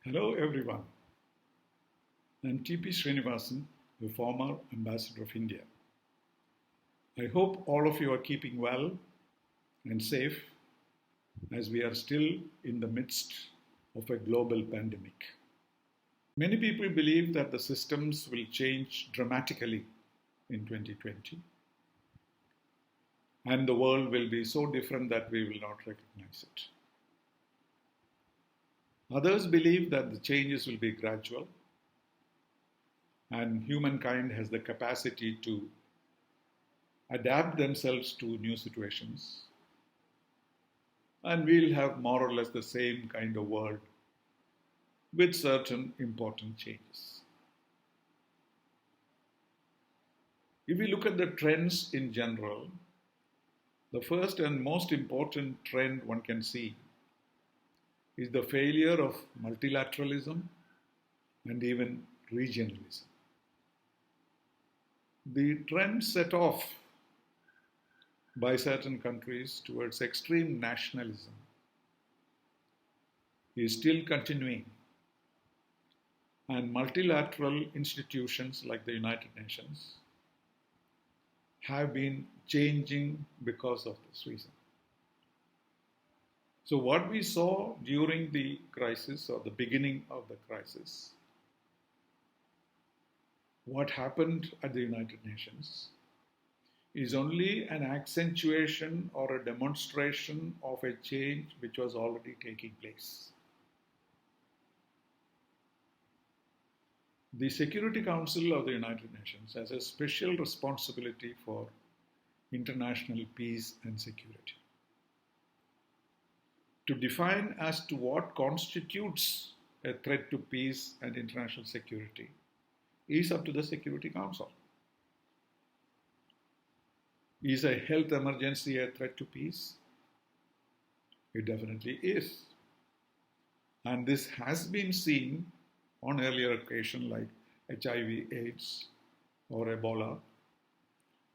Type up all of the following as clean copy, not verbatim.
Hello everyone, I'm TP Srinivasan, the former Ambassador of India. I hope all of you are keeping well and safe as we are still in the midst of a global pandemic. Many people believe that the systems will change dramatically in 2020 and the world will be so different that we will not recognize it. Others believe that the changes will be gradual and humankind has the capacity to adapt themselves to new situations, and we'll have more or less the same kind of world with certain important changes. If we look at the trends in general, the first and most important trend one can see is the failure of multilateralism and even regionalism. The trend set off by certain countries towards extreme nationalism is still continuing, and multilateral institutions like the United Nations have been changing because of this reason. So what we saw during the crisis or the beginning of the crisis, what happened at the United Nations is only an accentuation or a demonstration of a change which was already taking place. The Security Council of the United Nations has a special responsibility for international peace and security. To define as to what constitutes a threat to peace and international security is up to the Security Council. Is a health emergency a threat to peace? It definitely is. And this has been seen on earlier occasions like HIV, AIDS, or Ebola,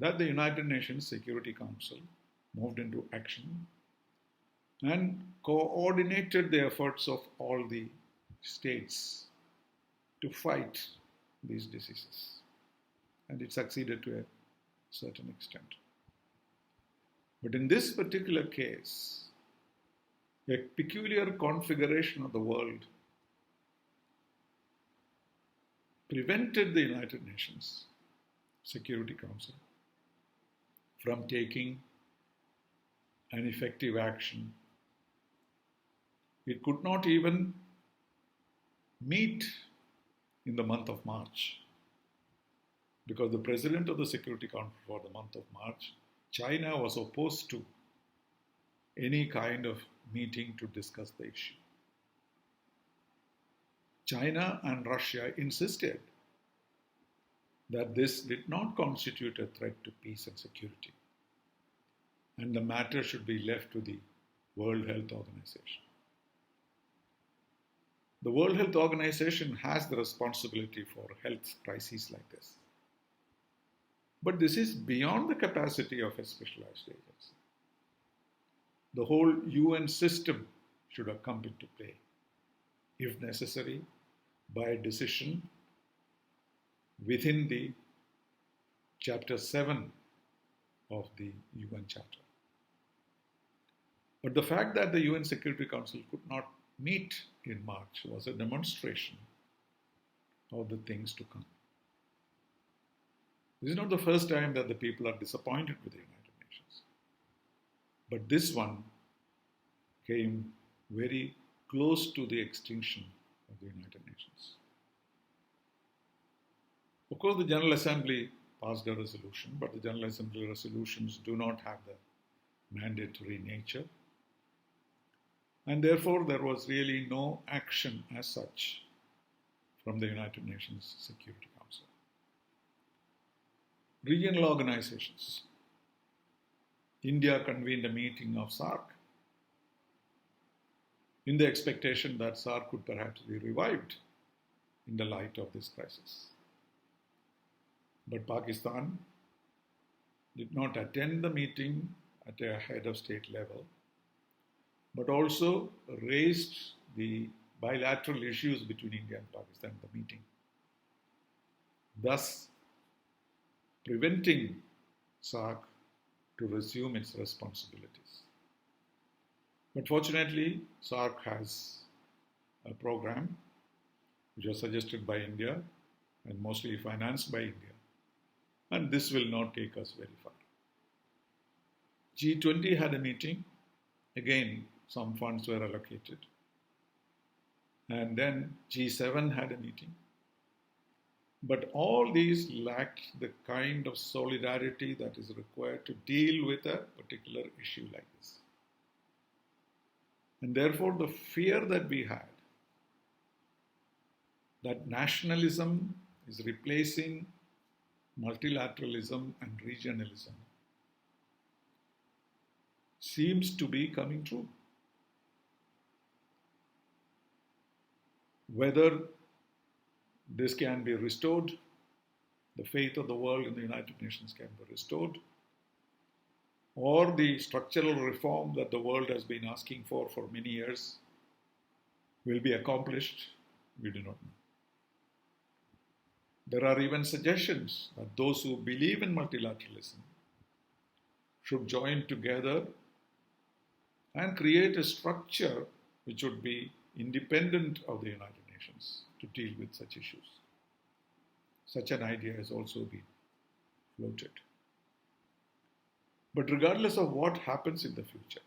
that the United Nations Security Council moved into action and coordinated the efforts of all the states to fight these diseases. And it succeeded to a certain extent. But in this particular case, a peculiar configuration of the world prevented the United Nations Security Council from taking an effective action. It could not even meet in the month of March because the president of the Security Council for the month of March, China, was opposed to any kind of meeting to discuss the issue. China and Russia insisted that this did not constitute a threat to peace and security, and the matter should be left to the World Health Organization. The World Health Organization has the responsibility for health crises like this. But this is beyond the capacity of a specialized agency. The whole UN system should have come into play, if necessary, by a decision within the Chapter 7 of the UN Charter. But the fact that the UN Security Council could not meet in March was a demonstration of the things to come. This is not the first time that the people are disappointed with the United Nations. But this one came very close to the extinction of the United Nations. Of course, the General Assembly passed a resolution, but the General Assembly resolutions do not have the mandatory nature. And therefore, there was really no action as such from the United Nations Security Council. Regional organizations. India convened a meeting of SAARC in the expectation that SAARC could perhaps be revived in the light of this crisis. But Pakistan did not attend the meeting at a head of state level, but also raised the bilateral issues between India and Pakistan at the meeting, thus preventing SAARC to resume its responsibilities. But fortunately, SAARC has a program which was suggested by India and mostly financed by India, and this will not take us very far. G20 had a meeting, again some funds were allocated, and then G7 had a meeting. But all these lacked the kind of solidarity that is required to deal with a particular issue like this. And therefore, the fear that we had that nationalism is replacing multilateralism and regionalism seems to be coming true. Whether this can be restored, the faith of the world in the United Nations can be restored, or the structural reform that the world has been asking for many years will be accomplished, we do not know. There are even suggestions that those who believe in multilateralism should join together and create a structure which would be independent of the United Nations to deal with such issues. Such an idea has also been floated. But regardless of what happens in the future,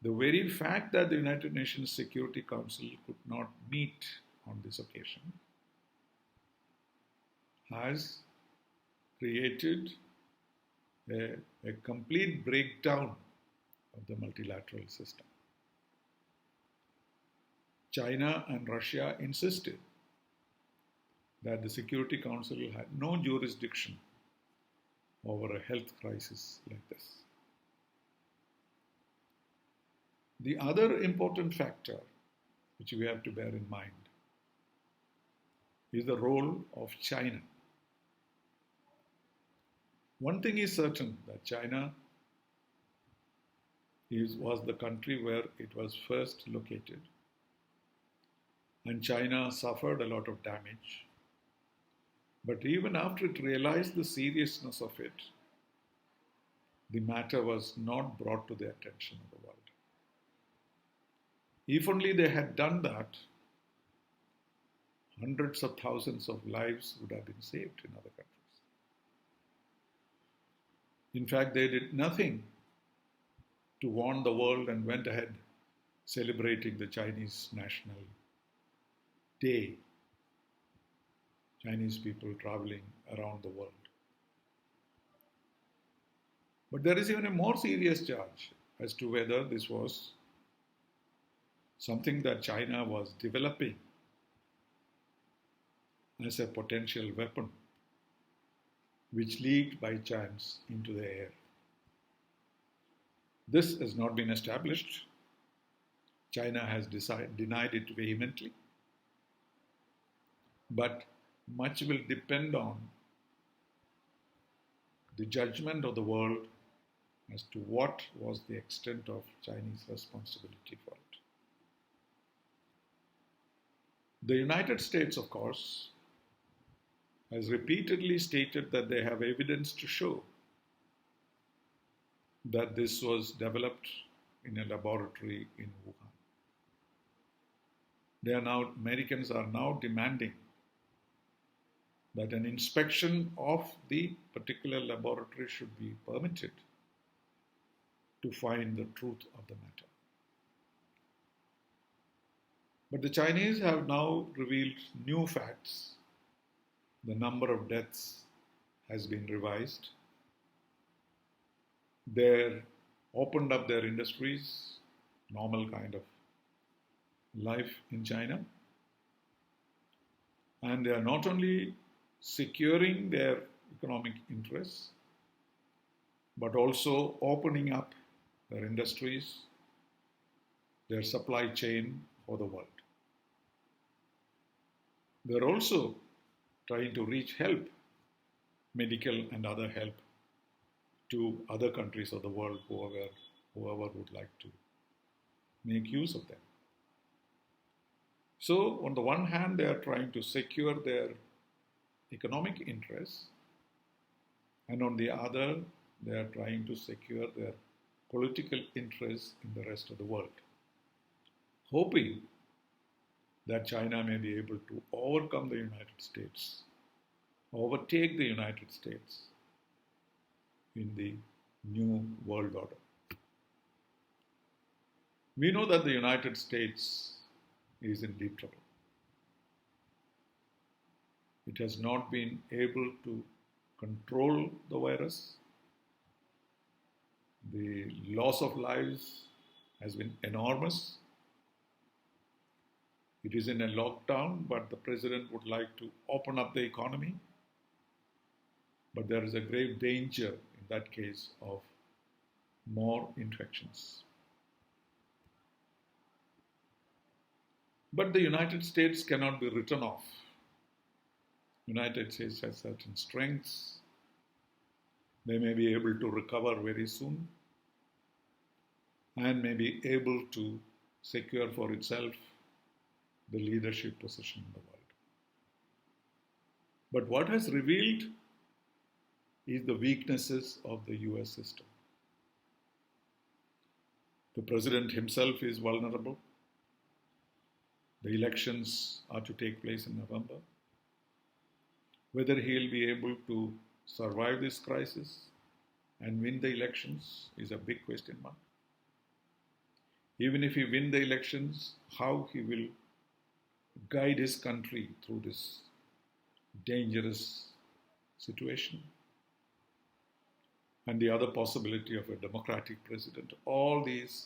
the very fact that the United Nations Security Council could not meet on this occasion has created a complete breakdown of the multilateral system. China and Russia insisted that the Security Council had no jurisdiction over a health crisis like this. The other important factor which we have to bear in mind is the role of China. One thing is certain, that China was the country where it was first located, and China suffered a lot of damage. But even after it realized the seriousness of it, the matter was not brought to the attention of the world. If only they had done that, hundreds of thousands of lives would have been saved in other countries. In fact, they did nothing to warn the world and went ahead celebrating the Chinese National Day. Chinese people traveling around the world. But there is even a more serious charge as to whether this was something that China was developing as a potential weapon, which leaked by chance into the air. This has not been established. China has denied it vehemently. But much will depend on the judgment of the world as to what was the extent of Chinese responsibility for it. The United States, of course, has repeatedly stated that they have evidence to show that this was developed in a laboratory in Wuhan. Americans are now demanding that an inspection of the particular laboratory should be permitted to find the truth of the matter. But the Chinese have now revealed new facts. The number of deaths has been revised. They opened up their industries, normal kind of life in China. And they are not only securing their economic interests, but also opening up their industries, their supply chain for the world. They're also trying to reach help, medical and other help, to other countries of the world, whoever would like to make use of them. So, on the one hand, they are trying to secure their economic interests, and on the other, they are trying to secure their political interests in the rest of the world, hoping that China may be able to overcome the United States, overtake the United States in the new world order. We know that the United States is in deep trouble. It has not been able to control the virus. The loss of lives has been enormous. It is in a lockdown, but the president would like to open up the economy. But there is a grave danger in that case of more infections. But the United States cannot be written off. United States has certain strengths. They may be able to recover very soon and may be able to secure for itself the leadership position in the world. But what has revealed is the weaknesses of the US system. The president himself is vulnerable. The elections are to take place in November. Whether he'll be able to survive this crisis and win the elections is a big question mark. Even if he wins the elections, how he will guide his country through this dangerous situation. And the other possibility of a democratic president. All these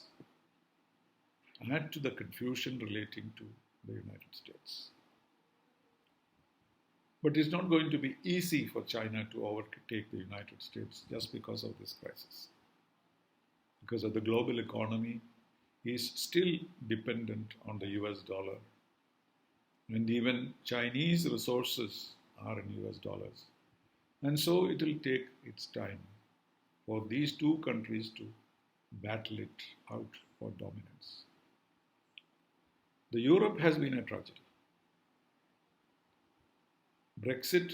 add to the confusion relating to the United States. But it's not going to be easy for China to overtake the United States just because of this crisis. Because of the global economy is still dependent on the US dollar. And even Chinese resources are in US dollars. And so it will take its time for these two countries to battle it out for dominance. The Europe has been a tragedy. Brexit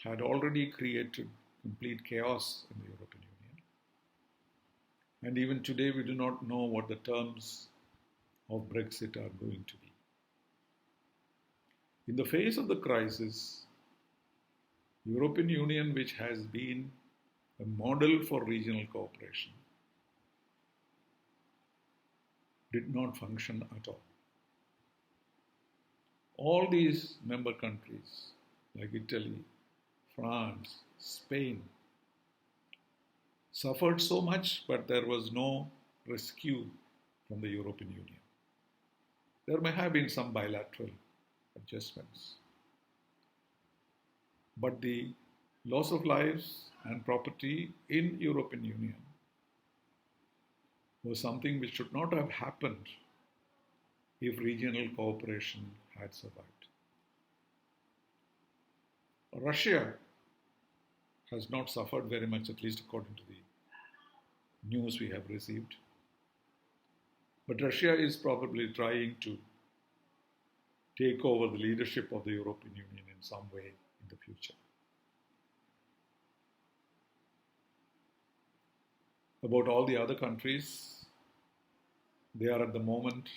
had already created complete chaos in the European Union. And even today we do not know what the terms of Brexit are going to be. In the face of the crisis, European Union, which has been a model for regional cooperation, did not function at all. All these member countries like Italy, France, Spain suffered so much, but there was no rescue from the European Union. There may have been some bilateral adjustments, but the loss of lives and property in European Union was something which should not have happened if regional cooperation had survived. Russia has not suffered very much, at least according to the news we have received. But Russia is probably trying to take over the leadership of the European Union in some way in the future. About all the other countries, they are at the moment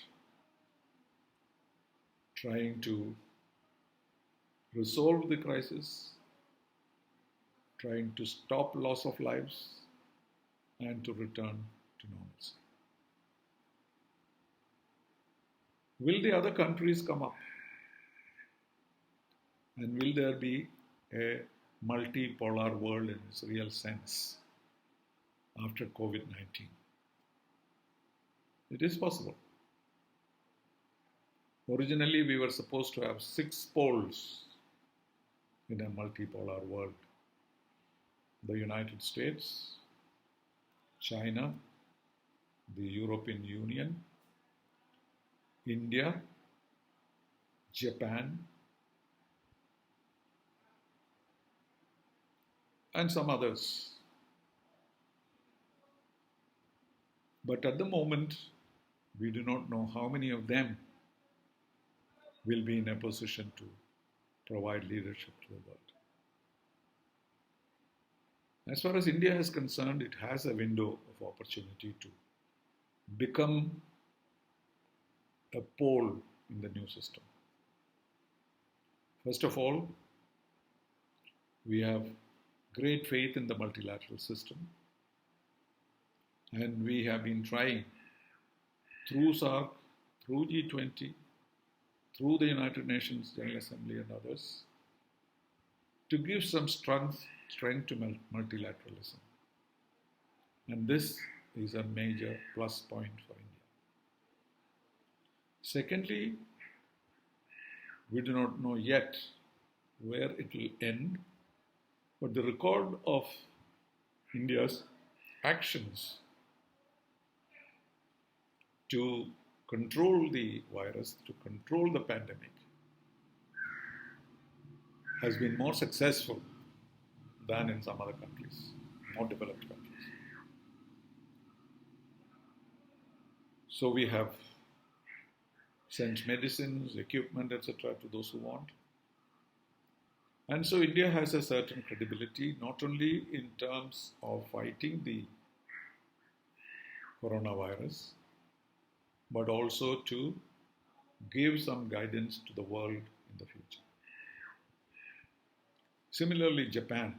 trying to resolve the crisis, trying to stop loss of lives, and to return to normalcy. Will the other countries come up? And will there be a multipolar world in its real sense after COVID-19? It is possible. Originally, we were supposed to have 6 poles in a multipolar world. The United States, China, the European Union, India, Japan, and some others. But at the moment, we do not know how many of them will be in a position to provide leadership to the world. As far as India is concerned, it has a window of opportunity to become a pole in the new system. First of all, we have great faith in the multilateral system, and we have been trying through SAARC, through G20, through the United Nations General Assembly and others, to give some strength to multilateralism. And this is a major plus point for India. Secondly, we do not know yet where it will end, but the record of India's actions to control the virus, to control the pandemic, has been more successful than in some other countries, more developed countries. So we have sent medicines, equipment, etc. to those who want. And so India has a certain credibility, not only in terms of fighting the coronavirus, but also to give some guidance to the world in the future. Similarly, Japan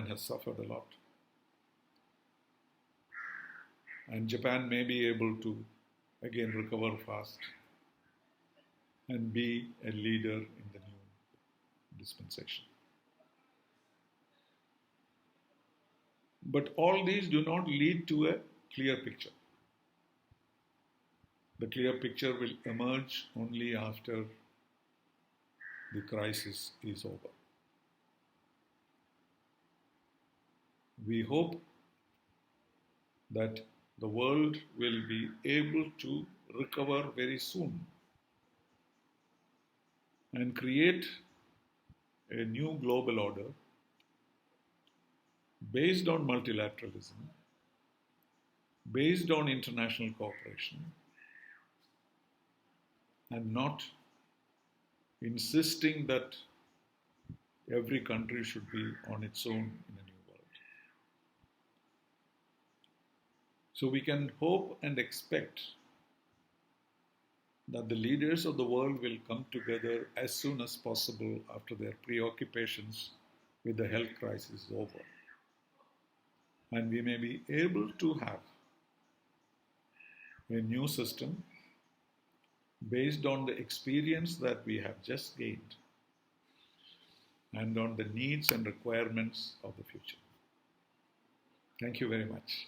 has suffered a lot. And Japan may be able to again recover fast and be a leader in the new dispensation. But all these do not lead to a clear picture. The clear picture will emerge only after the crisis is over. We hope that the world will be able to recover very soon and create a new global order based on multilateralism, based on international cooperation, and not insisting that every country should be on its own in a new world. So we can hope and expect that the leaders of the world will come together as soon as possible after their preoccupations with the health crisis is over. And we may be able to have a new system based on the experience that we have just gained and on the needs and requirements of the future. Thank you very much.